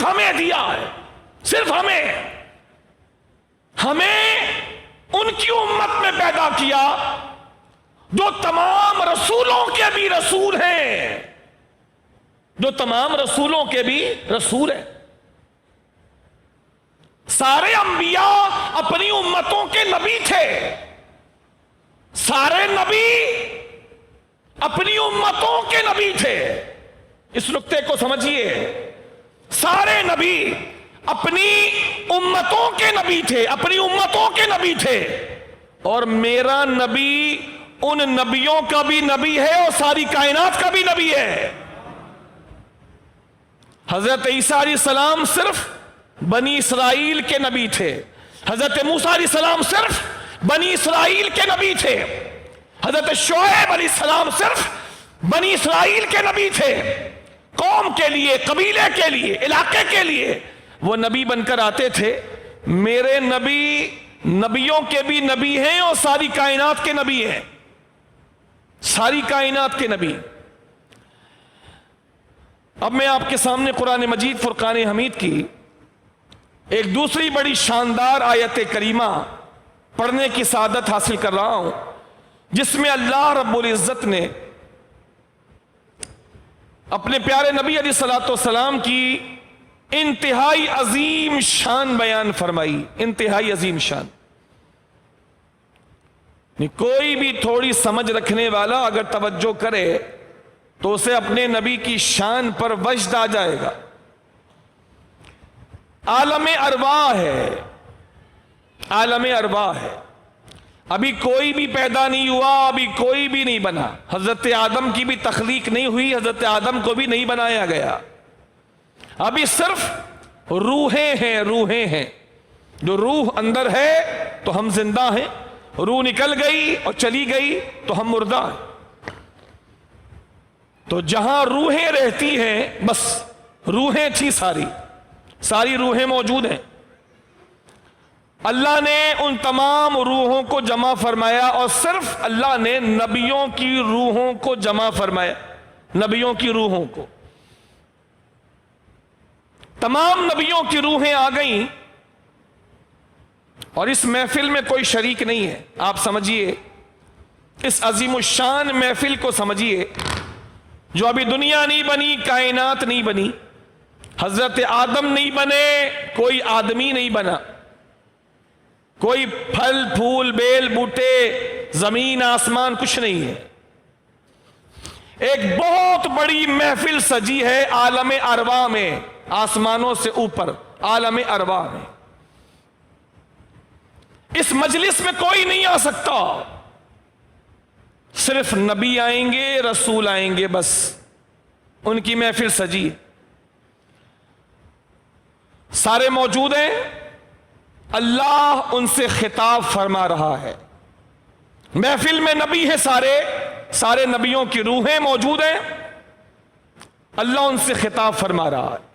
صرف ہمیں دیا ہے، صرف ہمیں ان کی امت میں پیدا کیا جو تمام رسولوں کے بھی رسول ہیں، جو تمام رسولوں کے بھی رسول ہیں۔ سارے انبیاء اپنی امتوں کے نبی تھے، سارے نبی اپنی امتوں کے نبی تھے۔ اس نقطے کو سمجھیے، سارے نبی اپنی امتوں کے نبی تھے، اپنی امتوں کے نبی تھے، اور میرا نبی ان نبیوں کا بھی نبی ہے اور ساری کائنات کا بھی نبی ہے۔ حضرت عیسیٰ علیہ السلام صرف بنی اسرائیل کے نبی تھے، حضرت موسیٰ علیہ السلام صرف بنی اسرائیل کے نبی تھے، حضرت شعیب علیہ السلام صرف بنی اسرائیل کے نبی تھے۔ قوم کے لیے، قبیلے کے لیے، علاقے کے لیے وہ نبی بن کر آتے تھے۔ میرے نبی نبیوں کے بھی نبی ہیں اور ساری کائنات کے نبی ہیں، ساری کائنات کے نبی۔ اب میں آپ کے سامنے قرآن مجید فرقان حمید کی ایک دوسری بڑی شاندار آیت کریمہ پڑھنے کی سعادت حاصل کر رہا ہوں، جس میں اللہ رب العزت نے اپنے پیارے نبی علیہ الصلوۃ والسلام کی انتہائی عظیم شان بیان فرمائی، انتہائی عظیم شان۔ کوئی بھی تھوڑی سمجھ رکھنے والا اگر توجہ کرے تو اسے اپنے نبی کی شان پر وجد آ جائے گا۔ عالم ارواح ہے، عالم ارواح ہے، ابھی کوئی بھی پیدا نہیں ہوا، ابھی کوئی بھی نہیں بنا، حضرت آدم کی بھی تخلیق نہیں ہوئی، حضرت آدم کو بھی نہیں بنایا گیا، ابھی صرف روحیں ہیں، روحیں ہیں۔ جو روح اندر ہے تو ہم زندہ ہیں، روح نکل گئی اور چلی گئی تو ہم مردہ ہیں۔ تو جہاں روحیں رہتی ہیں بس روحیں تھی، ساری روحیں موجود ہیں۔ اللہ نے ان تمام روحوں کو جمع فرمایا اور صرف اللہ نے نبیوں کی روحوں کو جمع فرمایا، نبیوں کی روحوں کو۔ تمام نبیوں کی روحیں آ گئیں اور اس محفل میں کوئی شریک نہیں ہے۔ آپ سمجھیے، اس عظیم الشان محفل کو سمجھیے، جو ابھی دنیا نہیں بنی، کائنات نہیں بنی، حضرت آدم نہیں بنے، کوئی آدمی نہیں بنا، کوئی پھل پھول بیل بوٹے زمین آسمان کچھ نہیں ہے۔ ایک بہت بڑی محفل سجی ہے عالم ارواح میں، آسمانوں سے اوپر عالم ارواح میں۔ اس مجلس میں کوئی نہیں آ سکتا، صرف نبی آئیں گے، رسول آئیں گے، بس ان کی محفل سجی۔ سارے موجود ہیں، اللہ ان سے خطاب فرما رہا ہے۔ محفل میں نبی ہے، سارے نبیوں کی روحیں موجود ہیں، اللہ ان سے خطاب فرما رہا ہے۔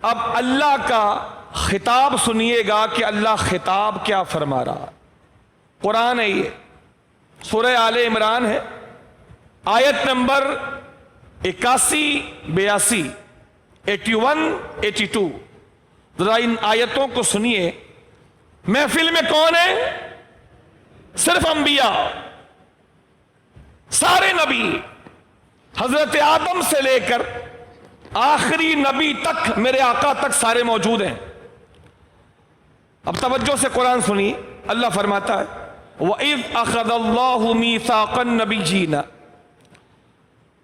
اب اللہ کا خطاب سنیے گا کہ اللہ خطاب کیا فرما رہا ہے۔ قرآن ہے، یہ سورہ آل عمران ہے، آیت نمبر 81 82 81 82۔ ذرا ان آیتوں کو سنیے۔ محفل میں کون ہے؟ صرف انبیاء، سارے نبی، حضرت آدم سے لے کر آخری نبی تک، میرے آقا تک سارے موجود ہیں۔ اب توجہ سے قرآن سنی، اللہ فرماتا ہے وَإِذْ أَخَذَ اللَّهُ مِيثَاقَ النَّبِيِّينَ۔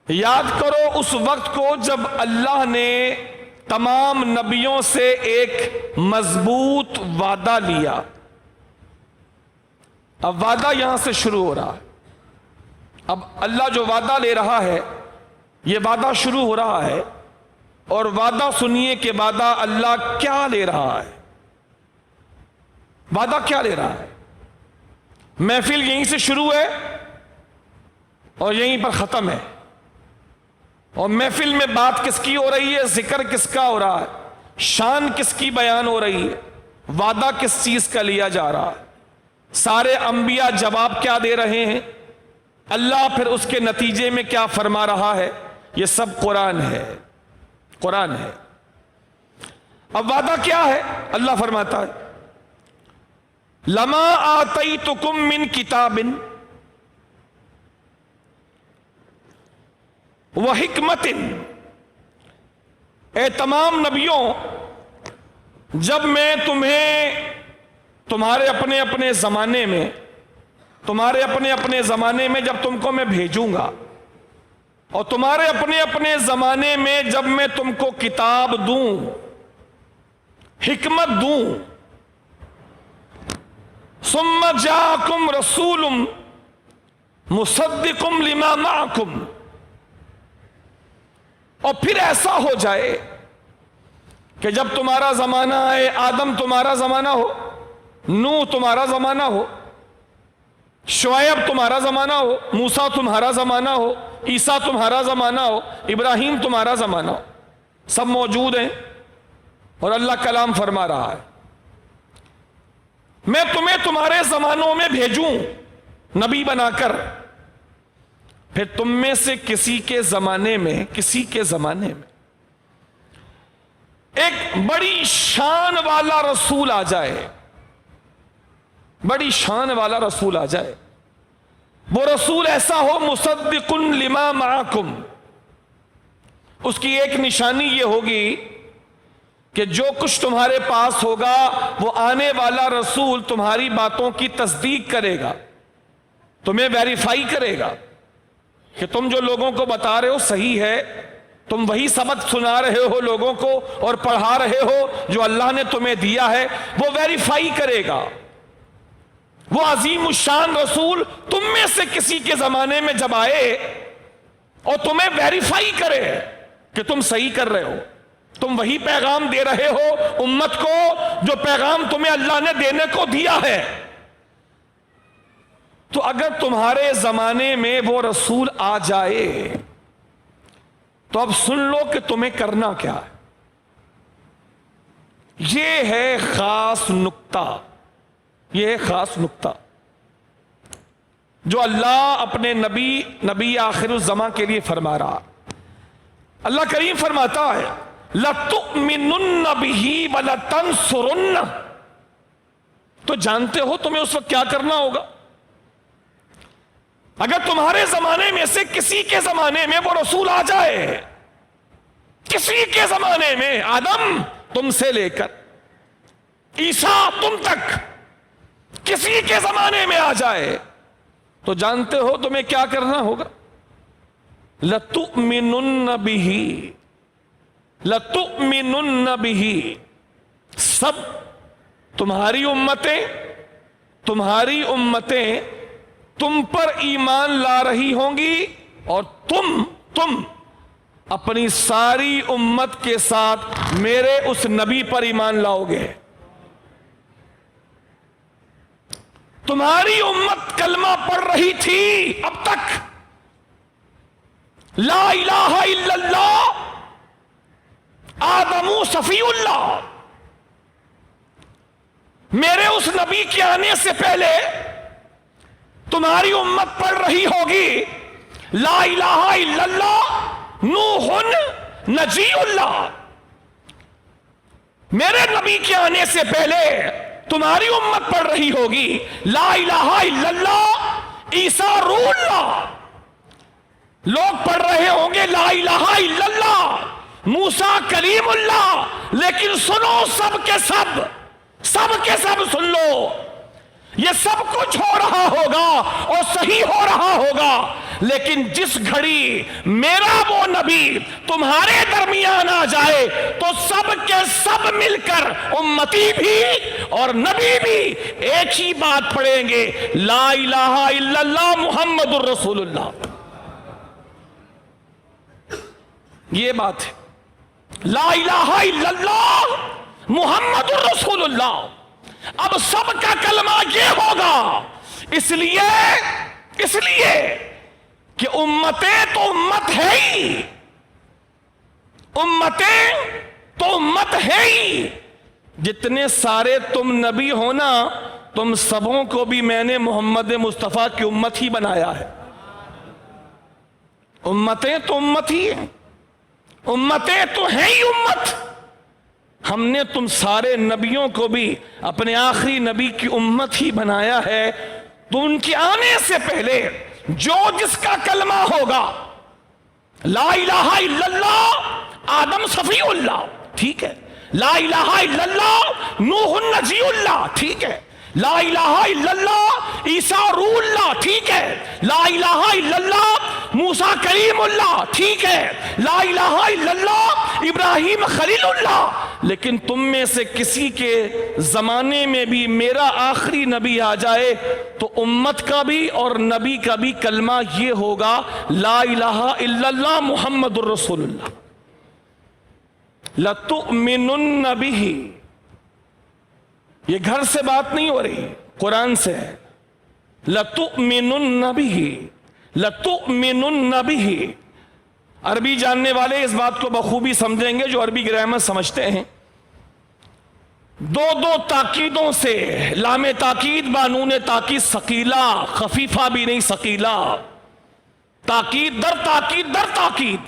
یاد کرو اس وقت کو جب اللہ نے تمام نبیوں سے ایک مضبوط وعدہ لیا۔ اب وعدہ یہاں سے شروع ہو رہا ہے۔ اب اللہ جو وعدہ لے رہا ہے، یہ وعدہ شروع ہو رہا ہے، اور وعدہ سنیے کہ وعدہ اللہ کیا لے رہا ہے، وعدہ کیا لے رہا ہے۔ محفل یہیں سے شروع ہے اور یہیں پر ختم ہے، اور محفل میں بات کس کی ہو رہی ہے، ذکر کس کا ہو رہا ہے، شان کس کی بیان ہو رہی ہے، وعدہ کس چیز کا لیا جا رہا ہے۔ سارے انبیاء جواب کیا دے رہے ہیں، اللہ پھر اس کے نتیجے میں کیا فرما رہا ہے، یہ سب قرآن ہے، قرآن ہے۔ اب وعدہ کیا ہے؟ اللہ فرماتا ہے لما آتیتکم من کتاب وحکمت، اے تمام نبیوں جب میں تمہیں تمہارے اپنے اپنے زمانے میں جب تم کو میں بھیجوں گا، اور تمہارے اپنے اپنے زمانے میں جب میں تم کو کتاب دوں، حکمت دوں، ثم جاءکم رسول مصدق لما معکم، اور پھر ایسا ہو جائے کہ جب تمہارا زمانہ ہے، آدم تمہارا زمانہ ہو، نوح تمہارا زمانہ ہو، شعیب تمہارا زمانہ ہو، موسیٰ تمہارا زمانہ ہو، عیسیٰ تمہارا زمانہ ہو، ابراہیم تمہارا زمانہ ہو، سب موجود ہیں اور اللہ کلام فرما رہا ہے میں تمہیں تمہارے زمانوں میں بھیجوں نبی بنا کر، پھر تم میں سے کسی کے زمانے میں ایک بڑی شان والا رسول آ جائے، بڑی شان والا رسول آ جائے، وہ رسول ایسا ہو مصدق لما معکم، اس کی ایک نشانی یہ ہوگی کہ جو کچھ تمہارے پاس ہوگا وہ آنے والا رسول تمہاری باتوں کی تصدیق کرے گا، تمہیں ویریفائی کرے گا کہ تم جو لوگوں کو بتا رہے ہو صحیح ہے، تم وہی سبق سنا رہے ہو لوگوں کو اور پڑھا رہے ہو جو اللہ نے تمہیں دیا ہے، وہ ویریفائی کرے گا۔ وہ عظیم الشان رسول تم میں سے کسی کے زمانے میں جب آئے اور تمہیں ویریفائی کرے کہ تم صحیح کر رہے ہو، تم وہی پیغام دے رہے ہو امت کو جو پیغام تمہیں اللہ نے دینے کو دیا ہے، تو اگر تمہارے زمانے میں وہ رسول آ جائے تو اب سن لو کہ تمہیں کرنا کیا ہے۔ یہ ہے خاص نکتہ، یہ ہے خاص نکتہ جو اللہ اپنے نبی آخر الزمان کے لیے فرما رہا۔ اللہ کریم فرماتا ہے لَتُؤْمِنُنَّ بِهِ وَلَتَنْصُرُنَّ، تو جانتے ہو تمہیں اس وقت کیا کرنا ہوگا؟ اگر تمہارے زمانے میں سے کسی کے زمانے میں وہ رسول آ جائے، کسی کے زمانے میں، آدم تم سے لے کر عیسیٰ تم تک کسی کے زمانے میں آ جائے، تو جانتے ہو تمہیں کیا کرنا ہوگا؟ لَتُؤْمِنُنَّ بِهِ، لَتُؤْمِنُنَّ بِهِ، سب تمہاری امتیں تم پر ایمان لا رہی ہوں گی، اور تم اپنی ساری امت کے ساتھ میرے اس نبی پر ایمان لاؤ گے۔ تمہاری امت کلمہ پڑھ رہی تھی اب تک، لا الہ الا اللہ، آدم صفی اللہ، میرے اس نبی کے آنے سے پہلے تمہاری امت پڑھ رہی ہوگی لا الہ الا اللہ نوح نجی اللہ۔ میرے نبی کے آنے سے پہلے تمہاری امت پڑھ رہی ہوگی لا الہ الا اللہ عیسیٰ روح اللہ، لوگ پڑھ رہے ہوں گے لا الہ الا اللہ موسیٰ کلیم اللہ، لیکن سنو سب کے سب سن لو، یہ سب کچھ ہو رہا ہوگا اور صحیح ہو رہا ہوگا، لیکن جس گھڑی میرا وہ نبی تمہارے درمیان آ جائے تو سب کے سب مل کر امتی بھی اور نبی بھی ایک ہی بات پڑھیں گے، لا الہ الا اللہ محمد الرسول اللہ۔ یہ بات ہے، لا الہ الا اللہ محمد الرسول اللہ۔ اب سب کا کلمہ یہ ہوگا، اس لیے کہ امتیں تو امت ہے ہی، جتنے سارے تم نبی ہونا، تم سبوں کو بھی میں نے محمد مصطفیٰ کی امت ہی بنایا ہے۔ امتیں تو امت ہی ہیں، امتیں تو ہیں ہی امت، ہم نے تم سارے نبیوں کو بھی اپنے آخری نبی کی امت ہی بنایا ہے، تو ان کے آنے سے پہلے جو جس کا کلمہ ہوگا لا الہ الا اللہ آدم صفی اللہ، ٹھیک ہے، لا الہ الا اللہ نوح نجی اللہ، ٹھیک ہے، لا الہ الا اللہ عیسیٰ روح اللہ، ٹھیک ہے، لا الہ الا اللہ موسیٰ کلیم اللہ، ٹھیک ہے، لا الہ الا اللہ ابراہیم خلیل اللہ، لیکن تم میں سے کسی کے زمانے میں بھی میرا آخری نبی آ جائے تو امت کا بھی اور نبی کا بھی کلمہ یہ ہوگا لا الہ الا اللہ محمد الرسول اللہ۔ لَتُؤْمِنُنَّ بِهِ، یہ گھر سے بات نہیں ہو رہی، قرآن سے ہے۔ لَتُؤْمِنُنَّ بِهِ، لَتُؤْمِنُنَّ بِهِ۔ عربی جاننے والے اس بات کو بخوبی سمجھیں گے جو عربی گرامر سمجھتے ہیں۔ دو دو تاکیدوں سے، لام تاکید بانون تاکید ثقیلہ، خفیفہ بھی نہیں ثقیلہ، تاکید در تاکید در تاکید،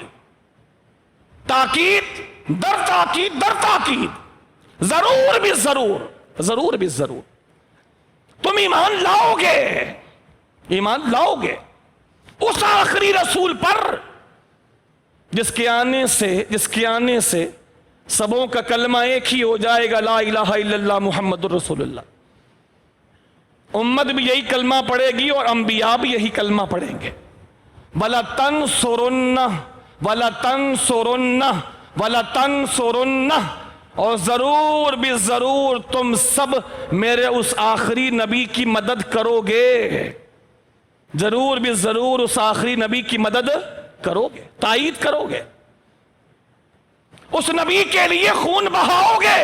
تاکید در تاکید در تاکید، ضرور بھی ضرور، ضرور بھی ضرور تم ایمان لاؤ گے، ایمان لاؤ گے اس آخری رسول پر جس کے آنے سے سبوں کا کلمہ ایک ہی ہو جائے گا، لا الہ الا اللہ محمد الرسول اللہ۔ امت بھی یہی کلمہ پڑھے گی اور انبیاء بھی یہی کلمہ پڑھیں گے۔ وَلَتَنْصُرُنَّهُ وَلَتَنْصُرُنَّهُ وَلَتَنْصُرُنَّهُ، اور ضرور بھی ضرور تم سب میرے اس آخری نبی کی مدد کرو گے، ضرور بھی ضرور اس آخری نبی کی مدد کرو گے، تائید کرو گے، اس نبی کے لیے خون بہاؤ گے،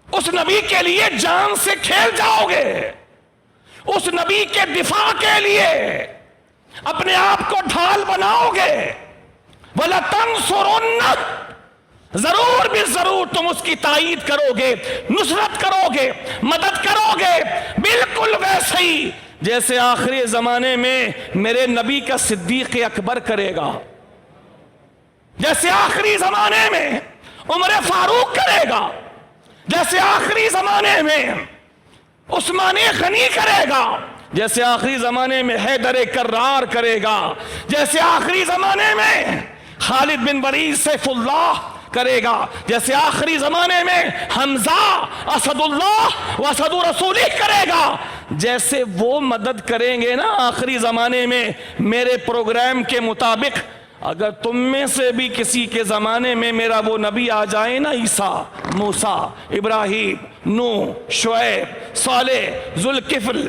اس نبی کے لیے جان سے کھیل جاؤ گے، اس نبی کے دفاع کے لیے اپنے آپ کو ڈھال بناؤ گے۔ وَلَتَنْصُرُنَّهُ، ضرور بھی ضرور تم اس کی تائید کرو گے، نصرت کرو گے، مدد کرو گے، بالکل ویسے ہی جیسے آخری زمانے میں میرے نبی کا صدیق اکبر کرے گا، جیسے آخری زمانے میں عمر فاروق کرے گا، جیسے آخری زمانے میں عثمان غنی کرے گا، جیسے آخری زمانے میں حیدر کرار کرے گا، جیسے آخری زمانے میں خالد بن ولید سیف اللہ کرے گا، جیسے آخری زمانے میں حمزہ اسد اللہ و اسد رسولہ کرے گا، جیسے وہ مدد کریں گے نا آخری زمانے میں میرے پروگرام کے مطابق، اگر تم میں سے بھی کسی کے زمانے میں میرا وہ نبی آ جائے نا، عیسیٰ، موسیٰ، ابراہیم، نوح، شعیب، صالح، ذوالکفل،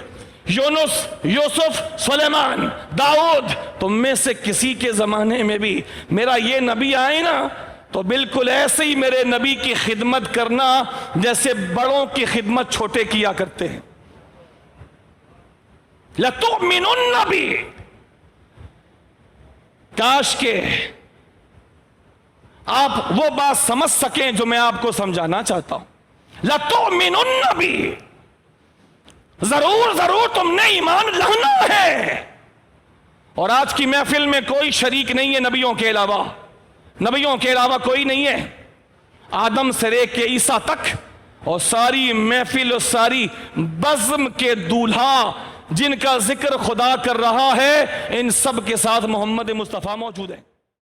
یونس، یوسف، سلیمان، داؤد، تم میں سے کسی کے زمانے میں بھی میرا یہ نبی آئے نا، تو بالکل ایسے ہی میرے نبی کی خدمت کرنا جیسے بڑوں کی خدمت چھوٹے کیا کرتے ہیں۔ لَتُؤْمِنُنَّ بِهِ، کاش کہ آپ وہ بات سمجھ سکیں جو میں آپ کو سمجھانا چاہتا ہوں۔ لَتُؤْمِنُنَّ بِهِ، ضرور ضرور تم نے ایمان لانا ہے۔ اور آج کی محفل میں کوئی شریک نہیں ہے نبیوں کے علاوہ، نبیوں کے علاوہ کوئی نہیں ہے، آدم سے لے کے عیسیٰ تک، اور ساری محفل اور ساری بزم کے دولہا جن کا ذکر خدا کر رہا ہے، ان سب کے ساتھ محمد مصطفیٰ موجود ہیں۔